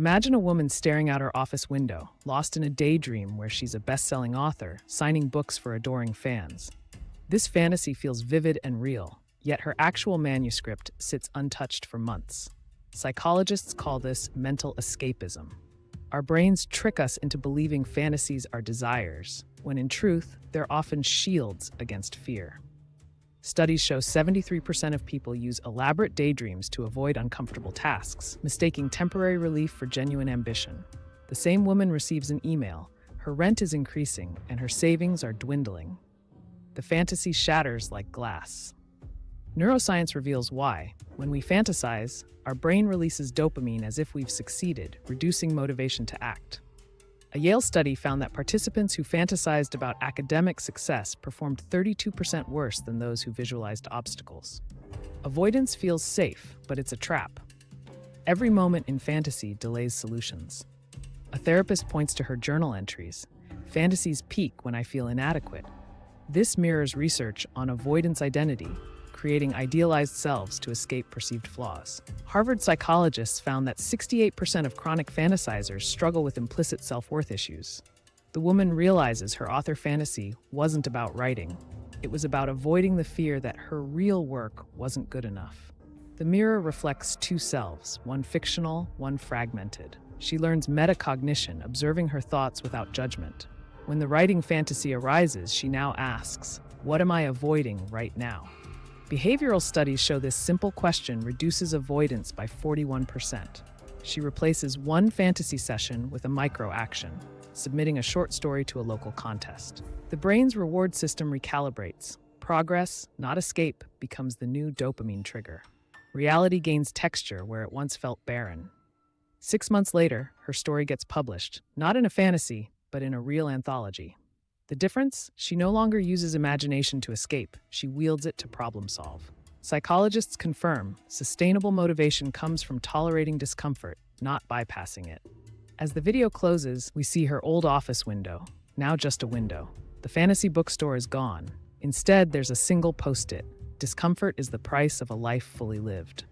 Imagine a woman staring out her office window, lost in a daydream where she's a best-selling author, signing books for adoring fans. This fantasy feels vivid and real, yet her actual manuscript sits untouched for months. Psychologists call this mental escapism. Our brains trick us into believing fantasies are desires, when in truth, they're often shields against fear. Studies show 73% of people use elaborate daydreams to avoid uncomfortable tasks, mistaking temporary relief for genuine ambition. The same woman receives an email. Her rent is increasing, and her savings are dwindling. The fantasy shatters like glass. Neuroscience reveals why. When we fantasize, our brain releases dopamine as if we've succeeded, reducing motivation to act. A Yale study found that participants who fantasized about academic success performed 32% worse than those who visualized obstacles. Avoidance feels safe, but it's a trap. Every moment in fantasy delays solutions. A therapist points to her journal entries. Fantasies peak when I feel inadequate. This mirrors research on avoidance identity, creating idealized selves to escape perceived flaws. Harvard psychologists found that 68% of chronic fantasizers struggle with implicit self-worth issues. The woman realizes her author fantasy wasn't about writing. It was about avoiding the fear that her real work wasn't good enough. The mirror reflects two selves, one fictional, one fragmented. She learns metacognition, observing her thoughts without judgment. When the writing fantasy arises, she now asks, "What am I avoiding right now?" Behavioral studies show this simple question reduces avoidance by 41%. She replaces one fantasy session with a micro-action, submitting a short story to a local contest. The brain's reward system recalibrates. Progress, not escape, becomes the new dopamine trigger. Reality gains texture where it once felt barren. 6 months later, her story gets published, not in a fantasy, but in a real anthology. The difference? She no longer uses imagination to escape, she wields it to problem solve. Psychologists confirm sustainable motivation comes from tolerating discomfort, not bypassing it. As the video closes, we see her old office window, now just a window. The fantasy bookstore is gone. Instead, there's a single post-it. Discomfort is the price of a life fully lived.